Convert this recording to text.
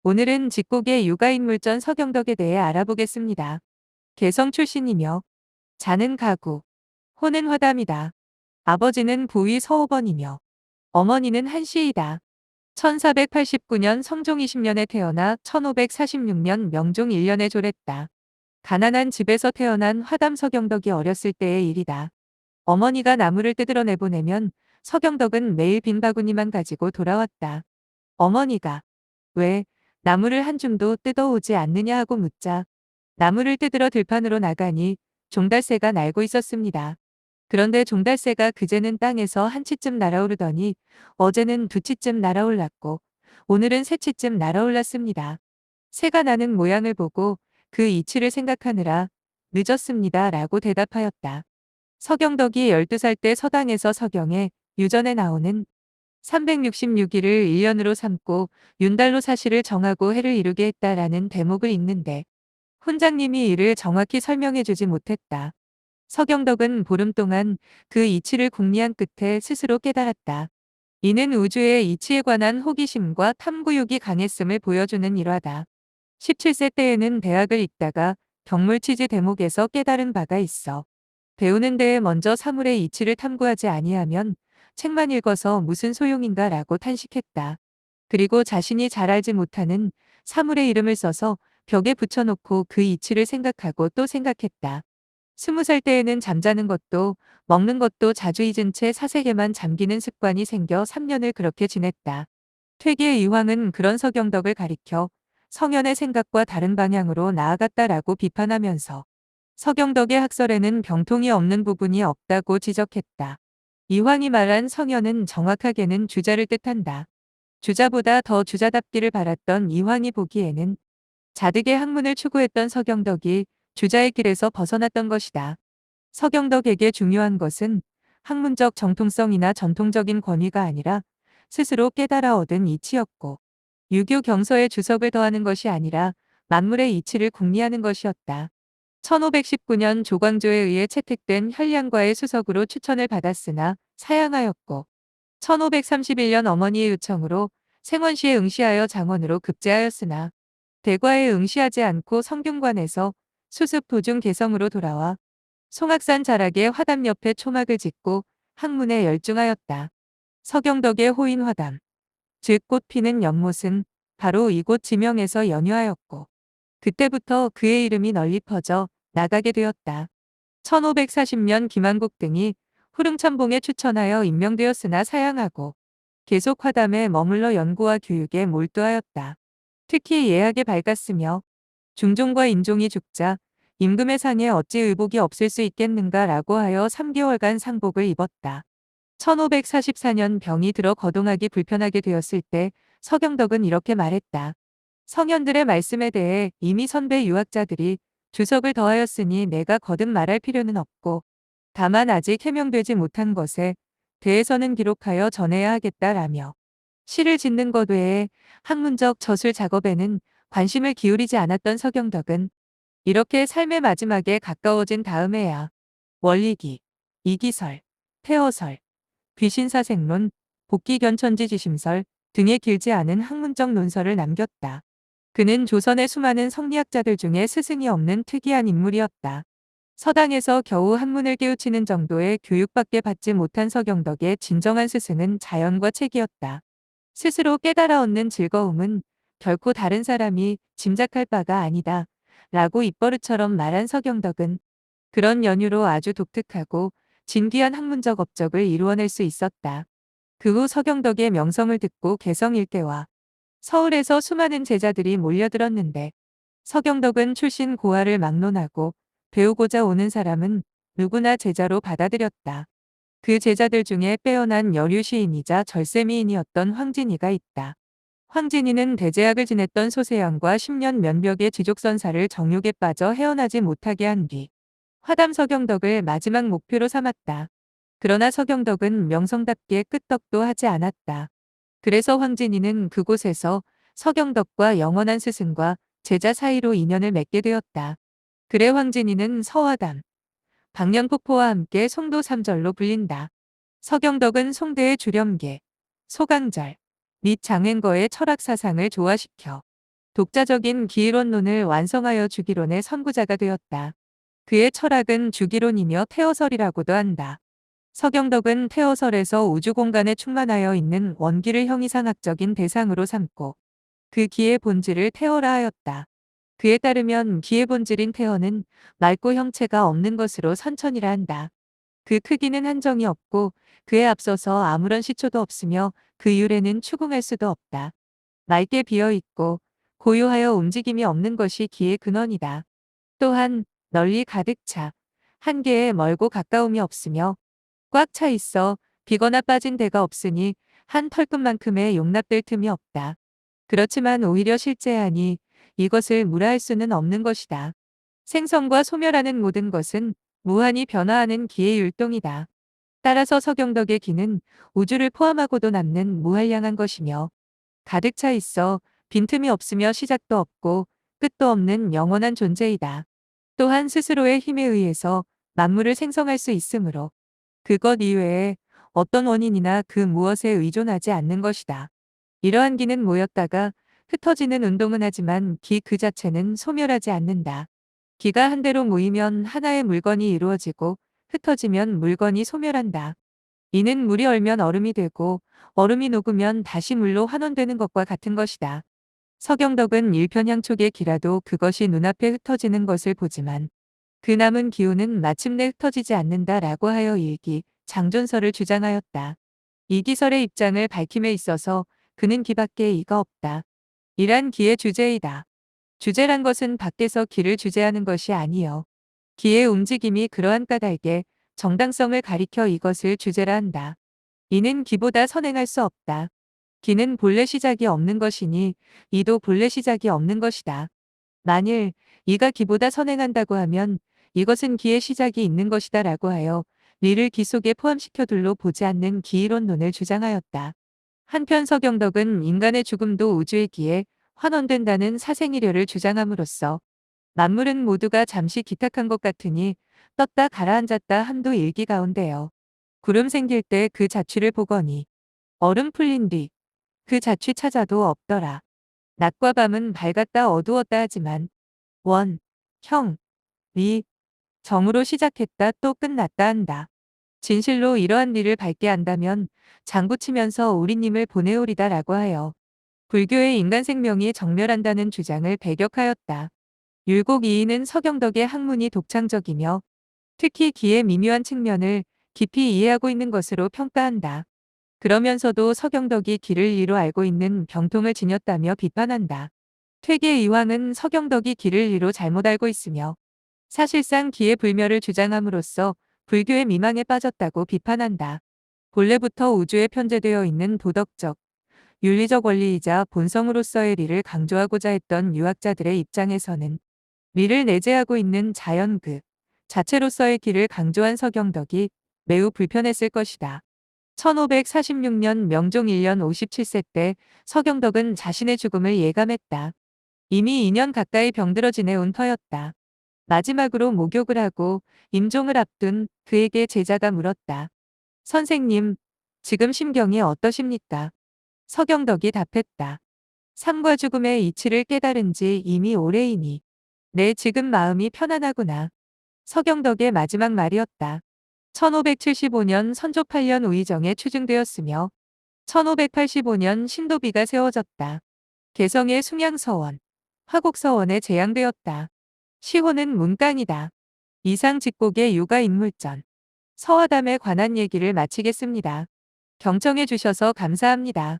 오늘은 직곡의 육아인물전 서경덕에 대해 알아보겠습니다. 개성 출신이며 자는 가구, 호는 화담이다. 아버지는 부위 서호번이며 어머니는 한씨이다. 1489년 성종 20년에 태어나 1546년 명종 1년에 졸했다. 가난한 집에서 태어난 화담 서경덕이 어렸을 때의 일이다. 어머니가 나무를 뜯으러 내보내면 서경덕은 매일 빈 바구니만 가지고 돌아왔다. 어머니가 왜 나무를 한 줌도 뜯어오지 않느냐 하고 묻자 나무를 뜯으러 들판으로 나가니 종달새가 날고 있었습니다. 그런데 종달새가 그제는 땅에서 한 치쯤 날아오르더니 어제는 두 치쯤 날아올랐고 오늘은 세 치쯤 날아올랐습니다. 새가 나는 모양을 보고 그 이치를 생각하느라 늦었습니다 라고 대답하였다. 서경덕이 12살 때 서당에서 서경에 유전에 나오는 366일을 1년으로 삼고 윤달로 사시를 정하고 해를 이루게 했다라는 대목을 읽는데 훈장님이 이를 정확히 설명해 주지 못했다. 서경덕은 보름 동안 그 이치를 궁리한 끝에 스스로 깨달았다. 이는 우주의 이치에 관한 호기심과 탐구욕이 강했음을 보여주는 일화다. 17세 때에는 대학을 읽다가 경물치지 대목에서 깨달은 바가 있어. 배우는 데에 먼저 사물의 이치를 탐구하지 아니하면 책만 읽어서 무슨 소용인가 라고 탄식했다. 그리고 자신이 잘 알지 못하는 사물의 이름을 써서 벽에 붙여놓고 그 이치를 생각하고 또 생각했다. 20살 때에는 잠자는 것도 먹는 것도 자주 잊은 채 사색에만 잠기는 습관이 생겨 3년을 그렇게 지냈다. 퇴계의 이황은 그런 서경덕을 가리켜 성현의 생각과 다른 방향으로 나아갔다라고 비판하면서 서경덕의 학설에는 병통이 없는 부분이 없다고 지적했다. 이황이 말한 성현은 정확하게는 주자를 뜻한다. 주자보다 더 주자답기를 바랐던 이황이 보기에는 자득의 학문을 추구했던 서경덕이 주자의 길에서 벗어났던 것이다. 서경덕에게 중요한 것은 학문적 정통성이나 전통적인 권위가 아니라 스스로 깨달아 얻은 이치였고 유교 경서에 주석을 더하는 것이 아니라 만물의 이치를 궁리하는 것이었다. 1519년 조광조에 의해 채택된 현량과의 수석으로 추천을 받았으나 사양하였고 1531년 어머니의 요청으로 생원시에 응시하여 장원으로 급제하였으나 대과에 응시하지 않고 성균관에서 수습 도중 개성으로 돌아와 송악산 자락에 화담 옆에 초막을 짓고 학문에 열중하였다. 서경덕의 호인 화담, 즉 꽃 피는 연못은 바로 이곳 지명에서 연유하였고 그때부터 그의 이름이 널리 퍼져 나가게 되었다. 1540년 김한국 등이 후릉천봉에 추천하여 임명되었으나 사양하고 계속 화담에 머물러 연구와 교육에 몰두하였다. 특히 예학에 밝았으며 중종과 인종이 죽자 임금의 상에 어찌 의복이 없을 수 있겠는가 라고 하여 3개월간 상복을 입었다. 1544년 병이 들어 거동하기 불편하게 되었을 때 서경덕은 이렇게 말했다. 성현들의 말씀에 대해 이미 선배 유학자들이 주석을 더하였으니 내가 거듭 말할 필요는 없고 다만 아직 해명되지 못한 것에 대해서는 기록하여 전해야 하겠다라며 시를 짓는 것 외에 학문적 저술 작업에는 관심을 기울이지 않았던 서경덕은 이렇게 삶의 마지막에 가까워진 다음에야 원리기, 이기설, 폐허설, 귀신사생론, 복기견천지지심설 등의 길지 않은 학문적 논설을 남겼다. 그는 조선의 수많은 성리학자들 중에 스승이 없는 특이한 인물이었다. 서당에서 겨우 한문을 깨우치는 정도의 교육밖에 받지 못한 서경덕의 진정한 스승은 자연과 책이었다. 스스로 깨달아 얻는 즐거움은 결코 다른 사람이 짐작할 바가 아니다. 라고 입버릇처럼 말한 서경덕은 그런 연유로 아주 독특하고 진귀한 학문적 업적을 이루어낼 수 있었다. 그 후 서경덕의 명성을 듣고 개성 일대와 서울에서 수많은 제자들이 몰려들었는데 서경덕은 출신 고하를 막론하고 배우고자 오는 사람은 누구나 제자로 받아들였다. 그 제자들 중에 빼어난 여류 시인이자 절세미인이었던 황진이가 있다. 황진이는 대제학을 지냈던 소세영과 10년 면벽의 지족선사를 정욕에 빠져 헤어나지 못하게 한 뒤 화담 서경덕을 마지막 목표로 삼았다. 그러나 서경덕은 명성답게 끄떡도 하지 않았다. 그래서 황진이는 그곳에서 서경덕과 영원한 스승과 제자 사이로 인연을 맺게 되었다. 그래 황진이는 서화담, 박년폭포와 함께 송도 삼절로 불린다. 서경덕은 송대의 주렴계, 소강절, 및 장행거의 철학 사상을 조화시켜 독자적인 기이론론을 완성하여 주기론의 선구자가 되었다. 그의 철학은 주기론이며 태어설이라고도 한다. 서경덕은 태어설에서 우주공간에 충만하여 있는 원기를 형이상학적인 대상으로 삼고 그 기의 본질을 태어라 하였다. 그에 따르면 기의 본질인 태어는 맑고 형체가 없는 것으로 선천이라 한다. 그 크기는 한정이 없고 그에 앞서서 아무런 시초도 없으며 그 유래는 추궁할 수도 없다. 맑게 비어 있고 고요하여 움직임이 없는 것이 기의 근원이다. 또한 널리 가득 차 한계에 멀고 가까움이 없으며 꽉 차 있어 비거나 빠진 데가 없으니 한 털끝만큼의 용납될 틈이 없다. 그렇지만 오히려 실제하니 이것을 무라할 수는 없는 것이다. 생성과 소멸하는 모든 것은 무한히 변화하는 기의 율동이다. 따라서 서경덕의 기는 우주를 포함하고도 남는 무한량한 것이며 가득 차 있어 빈틈이 없으며 시작도 없고 끝도 없는 영원한 존재이다. 또한 스스로의 힘에 의해서 만물을 생성할 수 있으므로 그것 이외에 어떤 원인이나 그 무엇에 의존하지 않는 것이다. 이러한 기는 모였다가 흩어지는 운동은 하지만 기 그 자체는 소멸하지 않는다. 기가 한 대로 모이면 하나의 물건이 이루어지고 흩어지면 물건이 소멸한다. 이는 물이 얼면 얼음이 되고 얼음이 녹으면 다시 물로 환원되는 것과 같은 것이다. 서경덕은 일편향촉의 기라도 그것이 눈앞에 흩어지는 것을 보지만 그 남은 기운은 마침내 흩어지지 않는다라고 하여 일기, 장존설을 주장하였다. 이 기설의 입장을 밝힘에 있어서 그는 기밖에 이가 없다. 이란 기의 주제이다. 주제란 것은 밖에서 기를 주제하는 것이 아니요. 기의 움직임이 그러한 까닭에 정당성을 가리켜 이것을 주제라 한다. 이는 기보다 선행할 수 없다. 기는 본래 시작이 없는 것이니 이도 본래 시작이 없는 것이다. 만일 이가 기보다 선행한다고 하면 이것은 기의 시작이 있는 것이다 라고 하여 리를 기 속에 포함시켜 둘로 보지 않는 기이론론을 주장하였다. 한편 서경덕은 인간의 죽음도 우주의 기에 환원된다는 사생이려를 주장함으로써 만물은 모두가 잠시 기탁한 것 같으니 떴다 가라앉았다 함도 일기 가운데요. 구름 생길 때 그 자취를 보거니 얼음 풀린 뒤 그 자취 찾아도 없더라. 낮과 밤은 밝았다 어두웠다 하지만 원, 형, 리, 정으로 시작했다 또 끝났다 한다. 진실로 이러한 일을 밝게 한다면 장구치면서 우리님을 보내오리다 라고 하여 불교의 인간 생명이 정멸한다는 주장을 배격하였다. 율곡 이인은 서경덕의 학문이 독창적이며 특히 기의 미묘한 측면을 깊이 이해하고 있는 것으로 평가한다. 그러면서도 서경덕이 기를 이로 알고 있는 병통을 지녔다며 비판한다. 퇴계 이황은 서경덕이 기를 이로 잘못 알고 있으며 사실상 기의 불멸을 주장함으로써 불교의 미망에 빠졌다고 비판한다. 본래부터 우주에 편재되어 있는 도덕적, 윤리적 원리이자 본성으로서의 리를 강조하고자 했던 유학자들의 입장에서는 리를 내재하고 있는 자연 그 자체로서의 기를 강조한 서경덕이 매우 불편했을 것이다. 1546년 명종 1년 57세 때 서경덕은 자신의 죽음을 예감했다. 이미 2년 가까이 병들어 지내온 터였다. 마지막으로 목욕을 하고 임종을 앞둔 그에게 제자가 물었다. 선생님, 지금 심경이 어떠십니까? 서경덕이 답했다. 삶과 죽음의 이치를 깨달은 지 이미 오래이니 내 지금 마음이 편안하구나. 서경덕의 마지막 말이었다. 1575년 선조 8년 우의정에 추증되었으며 1585년 신도비가 세워졌다. 개성의 숭양서원, 화곡서원에 제양되었다. 시호는 문강이다. 이상 직곡의 육아인물전, 서화담에 관한 얘기를 마치겠습니다. 경청해 주셔서 감사합니다.